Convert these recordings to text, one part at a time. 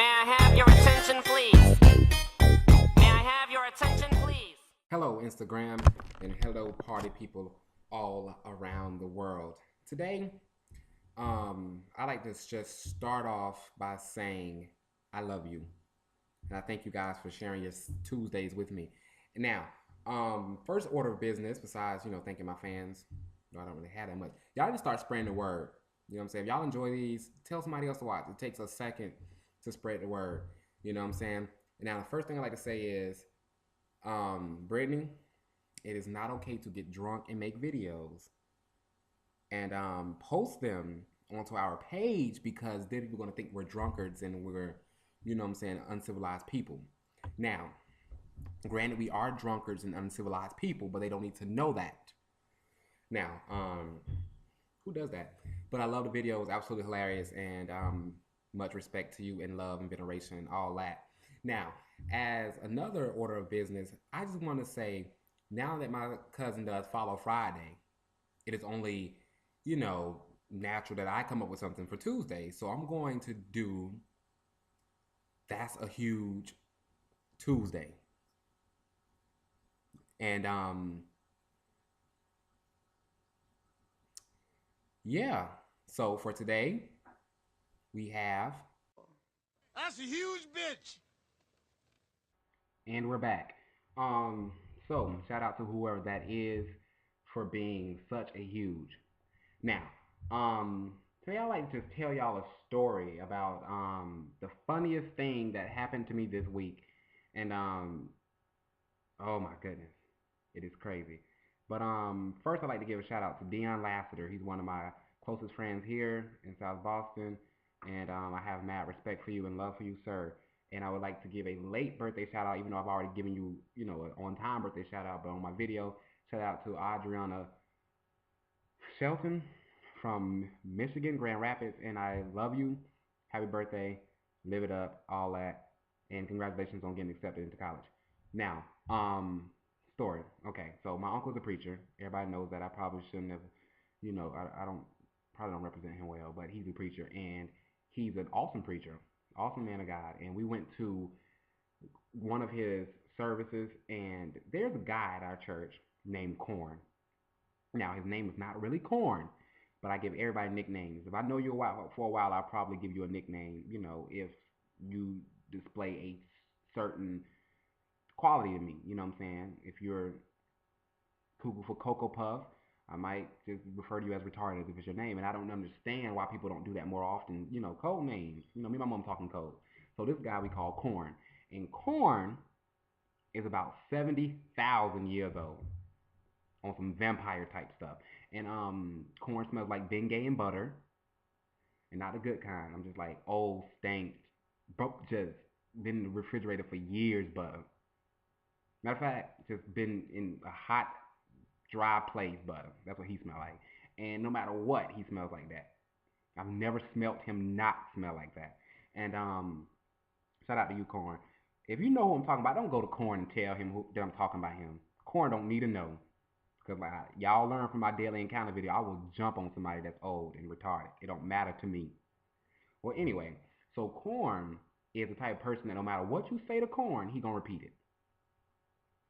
I have your attention, please? May I have your attention, please? Hello, Instagram, and hello, party people all around the world. Today, I like to just start off by saying I love you, and I thank you guys for sharing your Tuesdays with me. Now, first order of business, besides thanking my fans, I don't really have that much. Y'all just start spreading the word. You know what I'm saying? If y'all enjoy these, tell somebody else to watch. It takes a second to spread the word. You know what I'm saying? And now, the first thing I like to say is, Brittnie, it is not okay to get drunk and make videos and post them onto our page, because then people are going to think we're drunkards and we're, uncivilized people. Now, granted, we are drunkards and uncivilized people, but they don't need to know that. Now, who does that? But I love the videos, absolutely hilarious, and much respect to you, and love and veneration, all that. Now, as another order of business, I just want to say, now that my cousin does Follow Friday, it is only, natural that I come up with something for Tuesday. So I'm going to do That's a Huge Tuesday. And yeah. So for today, we have That's a huge bitch. and we're back. So shout out to whoever that is for being such a huge. Now, today I like to tell y'all a story about the funniest thing that happened to me this week, and oh my goodness, it is crazy. But first I'd like to give a shout out to Dion Lassiter. He's one of my closest friends here in South Boston, and I have mad respect for you and love for you, sir. And I would like to give a late birthday shout out, even though I've already given you, an on time birthday shout out, but on my video, shout out to Adriana Shelton from Michigan, Grand Rapids, and I love you. Happy birthday, live it up, all that, and congratulations on getting accepted into college. Now, story. Okay, so my uncle's a preacher. Everybody knows that. I probably shouldn't have, I don't probably don't represent him well, but he's a preacher, and he's an awesome preacher, awesome man of God. And we went to one of his services, and there's a guy at our church named Corn. Now, his name is not really Corn, but I give everybody nicknames. If I know you for a while, I'll probably give you a nickname, if you display a certain quality to me. You know what I'm saying? If you're cuckoo for Cocoa Puff, I might just refer to you as retarded if it's your name. And I don't understand why people don't do that more often. Code names. Me and my mom talking code. So this guy we call Corn. And Corn is about 70,000 years old on some vampire type stuff. And Corn smells like Bengay and butter. And not the good kind. I'm just like old, stank, broke, just been in the refrigerator for years butter. Matter of fact, just been in a hot, dry place butter. That's what he smells like. And no matter what, he smells like that. I've never smelt him not smell like that. And shout out to you, Corn. If you know who I'm talking about, don't go to Corn and tell him that I'm talking about him. Corn don't need to know. Because y'all learn from my daily encounter video, I will jump on somebody that's old and retarded. It don't matter to me. Well, anyway, so Corn is the type of person that no matter what you say to Corn, he gonna repeat it.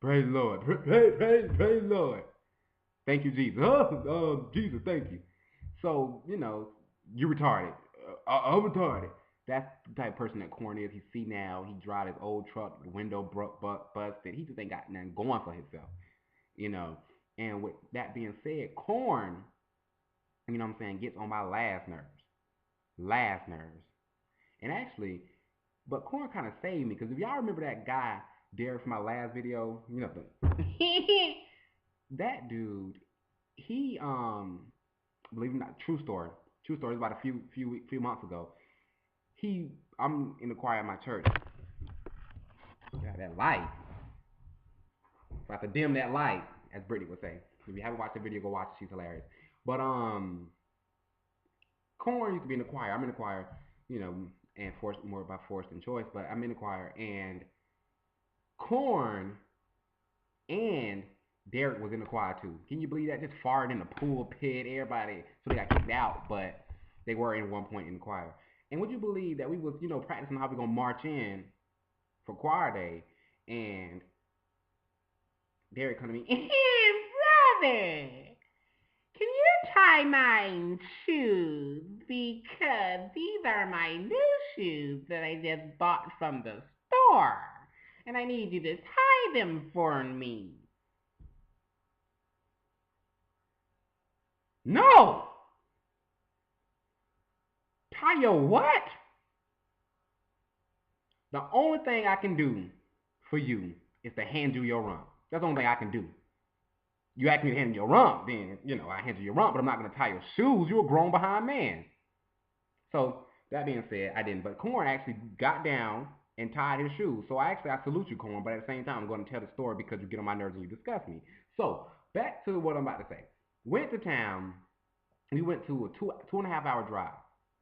Praise the Lord. Praise the Lord. Thank you, Jesus. Jesus, thank you. So, you're retarded. I'm retarded. That's the type of person that Corn is. He's senile. He drive his old truck, the window busted. He just ain't got nothing going for himself. And with that being said, Corn, gets on my last nerves. Last nerves. And actually, but Corn kind of saved me, because if y'all remember that guy, Derek, from my last video, that dude, he, believe it or not, true story, it was about a few months ago. I'm in the choir at my church. Yeah, that light. So I have to dim that light, as Brittnie would say. If you haven't watched the video, go watch it. She's hilarious. But Corn used to be in the choir. I'm in the choir, and forced more by force than choice. But I'm in the choir, and Corn and Derek was in the choir too. Can you believe that? Just farted in the pulpit, everybody. So they got kicked out, but they were in one point in the choir. And would you believe that we was, practicing how we gonna march in for choir day, and Derek come to me, brother, can you tie my shoes? Because these are my new shoes that I just bought from the store. And I need you to tie them for me. No! Tie your what? The only thing I can do for you is to hand you your rump. That's the only thing I can do. You ask me to hand you your rump, then, I hand you your rump, but I'm not going to tie your shoes. You're a grown behind man. So, that being said, I didn't. But Corn actually got down and tied his shoes. So, I salute you, Corn, but at the same time, I'm going to tell the story because you get on my nerves and you disgust me. So, back to what I'm about to say. Went to town. We went to a two and a half hour drive.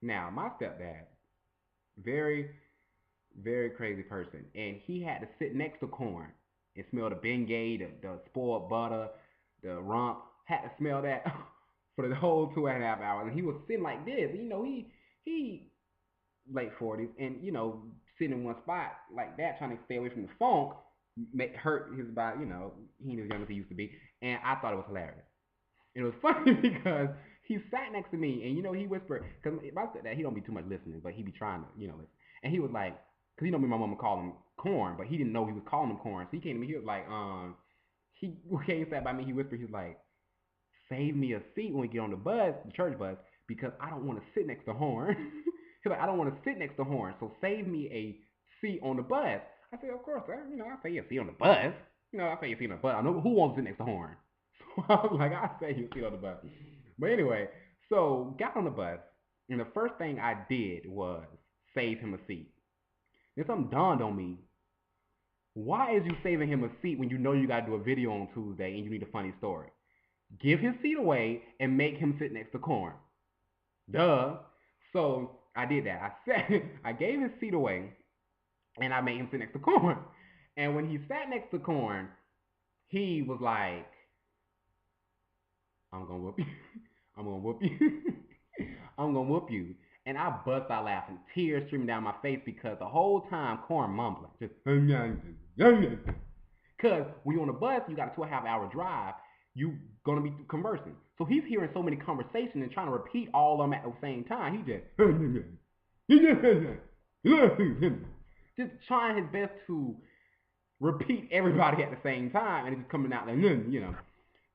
Now, my stepdad, very, very crazy person, and he had to sit next to Corn and smell the Bengay, the spoiled butter, the rump. Had to smell that for the whole 2.5 hours, and he was sitting like this. He late 40s, and sitting in one spot like that, trying to stay away from the funk, hurt his body. He ain't as young as he used to be, and I thought it was hilarious. It was funny because he sat next to me, and he whispered, because my stepdad, he don't be too much listening, but he be trying to, listen. And he was like, because me and my mama called him Corn, but he didn't know he was calling him Corn. So he came to me, he was like, he came sat by me, he whispered, he's like, save me a seat when we get on the bus, the church bus, because I don't want to sit next to Horn. He's like, I don't want to sit next to Horn, so save me a seat on the bus. I said, of course, sir. I'll say you a seat on the bus. I'll say you a seat on the bus. I know who wants to sit next to Horn. So I was like, I'll say you a seat on the bus. But anyway, so got on the bus, and the first thing I did was save him a seat. Then something dawned on me. Why is you saving him a seat when you know you got to do a video on Tuesday and you need a funny story? Give his seat away and make him sit next to Corn. Duh. So I did that. I gave his seat away and I made him sit next to Corn. And when he sat next to Corn, he was like, I'm going to whoop you. I'm going to whoop you. I'm going to whoop you. And I bust out laughing, tears streaming down my face because the whole time Corn mumbling. Just, because when you're on the bus, you got a 2.5 hour drive, you going to be conversing. So he's hearing so many conversations and trying to repeat all of them at the same time. He just trying his best to repeat everybody at the same time, and it's just coming out like,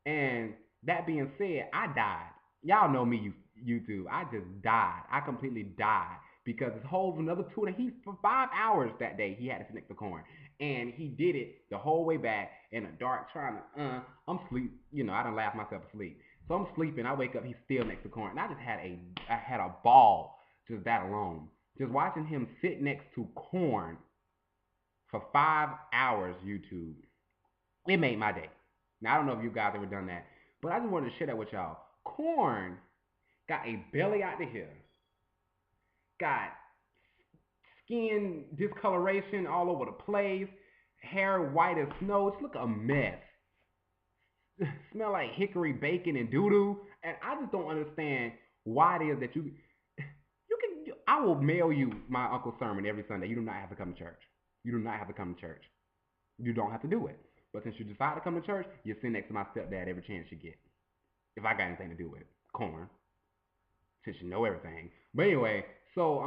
And that being said, I died. Y'all know me, YouTube. I just died. I completely died because this whole another for 5 hours that day he had to sit next to Corn, and he did it the whole way back in the dark trying to. I'm sleep. I done laughed myself asleep. So I'm sleeping. I wake up. He's still next to Corn, and I had a ball just that alone, just watching him sit next to Corn for 5 hours. YouTube. It made my day. Now I don't know if you guys ever done that, but I just wanted to share that with y'all. Corn got a belly out to here. Got skin discoloration all over the place. Hair white as snow. Just look a mess. Smell like hickory bacon and doo-doo. And I just don't understand why it is that I will mail you my uncle's sermon every Sunday. You do not have to come to church. You do not have to come to church. You don't have to do it. But since you decide to come to church, you sit next to my stepdad every chance you get. If I got anything to do with it. Corn. Since you know everything. But anyway, so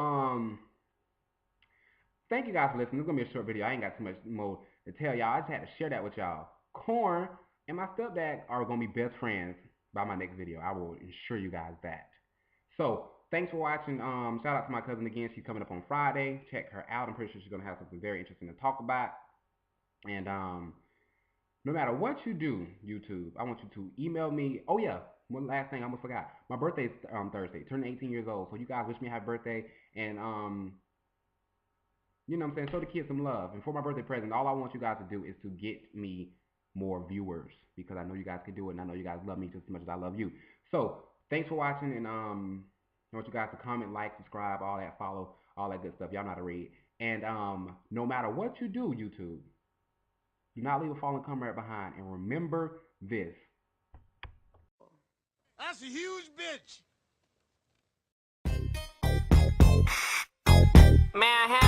thank you guys for listening. This is gonna be a short video. I ain't got too much more to tell y'all. I just had to share that with y'all. Corn and my stepdad are gonna be best friends by my next video. I will assure you guys that. So thanks for watching. Shout out to my cousin again. She's coming up on Friday. Check her out. I'm pretty sure she's gonna have something very interesting to talk about. And no matter what you do, YouTube, I want you to email me. Oh yeah, one last thing I almost forgot. My birthday's Thursday. Turning 18 years old. So you guys wish me a happy birthday, and you know what I'm saying, show the kids some love. And for my birthday present, all I want you guys to do is to get me more viewers, because I know you guys can do it, and I know you guys love me just as much as I love you. So thanks for watching, and I want you guys to comment, like, subscribe, all that, follow, all that good stuff. Y'all know how to read. And no matter what you do, YouTube, do not leave a fallen comrade behind. And remember this. That's a huge bitch. May I